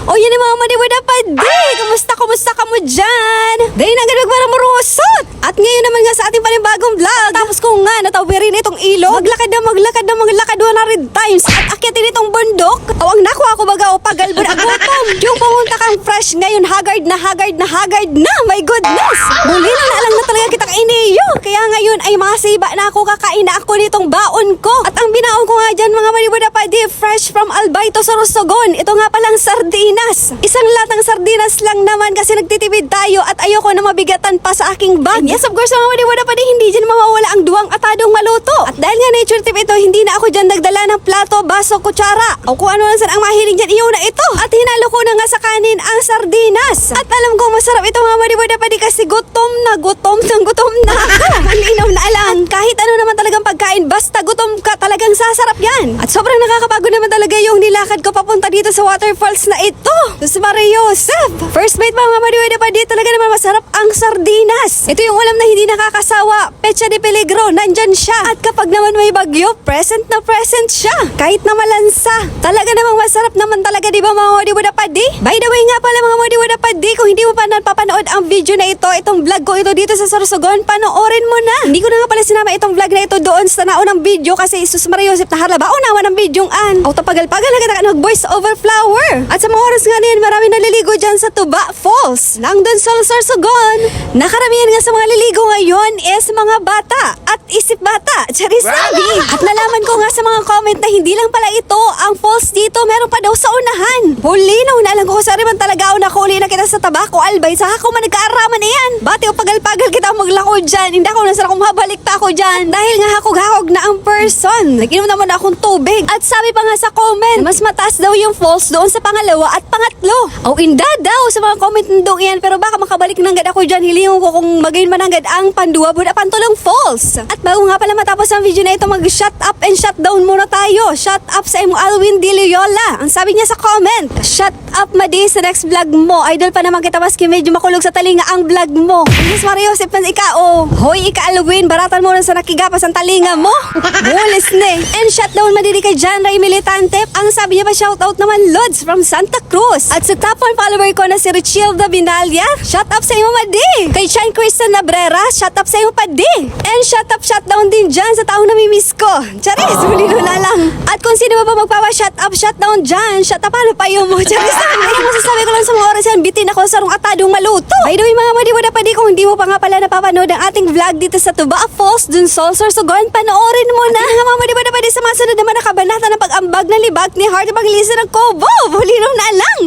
O yan yung mga madiwada pa di. Kumusta ka mo dyan? Dahil na ganag para marusot. At ngayon naman nga sa ating panibagong vlog. Tapos kung nga natawirin itong ilog. Maglakad 100 times. At akyatin itong bundok. O ang nakuha ko baga o pagalbon ang gutom. Yung pumunta kang fresh ngayon haggard na. My goodness. Muli na lang na talaga kita kainiyo. Kaya ngayon ay masiba na ako kakain na ako nitong baon ko. At ang binaon ko nga dyan mga madiwada pa di fresh from Albayto sa Rosogon. Ito nga palang sardinas. Isang latang sardinas lang naman kasi nagtitipid tayo at ayoko na mabigatan pa sa aking bag. And yes, of course, mga madiwada pa di hindi dyan mawawala ang duwang atadong maluto. At dahil nga nature tip ito, hindi na ako dyan nagdala ng plato, baso, kutsara. O kung ano lang saan ang mahilig dyan, iyo na ito. At hinalo ko na nga sa kanin ang sardinas. At alam ko masarap ito mga madiwada pa di kasi gutom na ako. Malinaw na alang. Kahit ano naman talagang pagkain, basta gutom ka, talagang sasarap yan. At sobrang nakakapagod naman talaga yung nilakad ko papunta dito sa waterfalls na ito. Sa Mario Joseph. First bite mga madiwada pa di talaga naman masarap ang sardinas. Ito yung ulam na hindi nakakasawa. Pecha de peligro, nandyan siya. At kapag naman may bagyo, present na present siya. Kahit na malansa. Talaga namang masarap naman talaga, di ba mga madiwada pa di? By the way nga pala mga madiwada pa di, kung hindi mo pa napapanood ang video na ito, itong vlog ko ito dito sa Sorsogon, panoorin mo na. Hindi ko na nga pala sinama itong vlog na ito doon sa naunang video kasi Sus Maria Joseph na harla ba unawa ng video an. O tapagal-pagal na voice over flower. At sa mga oras nga niyan, marami naliligo dyan sa Tuba Falls. Lang doon sa Sorsogon. Nakaramihan nga sa mga liligo ngayon is mga bata at isip bata. Charisabi. At nalaman ko nga sa mga comment na hindi lang pala ito ang falls dito, meron pa daw sa unahan. Huli na unalan ko kung saan man talaga ako nakuli na kita sa Tabako Albay. Sa ako man nagkaaraman na yan. Bati o pagal-pagal kita maglako dyan. Hindi ako nasara kung mabalik pa ako dyan. Dahil nga hakog-hakog na ang person. Nag-inom naman akong tubig. At sabi pa nga sa comment, mas mataas daw yung falls doon sa pangalawa at pangatlo. O inda daw sa mga comment nandong yan. Pero baka makabalik nang gad ako dyan. Hilingon ko kung magayon man agad ang Pandua Buda Pantulong Falls. At bago nga pala matapos ang video na ito, mag-shut up and shut down muna tayo. Shut up sa imo Alwin Di Loyola. Ang sabi niya sa comment, shut up madi sa next vlog mo. Idol pa naman kita maski medyo makulog sa talinga ang vlog mo. Yes, Mario Joseph man ikaw. Hoy, Alwin, baratan mo na sa nakigapas ang talinga mo. Bulis ne. And shut down madidi kay John Ray Militante. Ang sabi niya pa shoutout naman Lods from Santa Cruz. At sa top 1 follower ko na si Richilda Binalya, shut up sa imo madi. Kay Chan Kristen Nabrera, shut up sa imo padi. And shut down din dyan sa taong namimiss ko. Charis, hulino na lang. At kung sino ba magpapa-shut down dyan, shut up ano pa yun mo. Charis, ay masasabi ko lang sa mga oras yan, bitin ako sa rong atadong maluto. By the way mga madiwada pa di, kung hindi mo pa nga pala napapanood ang ating vlog dito sa Tuba Falls, dun sa Sorsogon, panoorin mo na. At mga madiwada pa di sa mga sunod naman nakabanata ng pag-ambag na libag ni Heart Evangelista ng Kobo. Hulino na lang.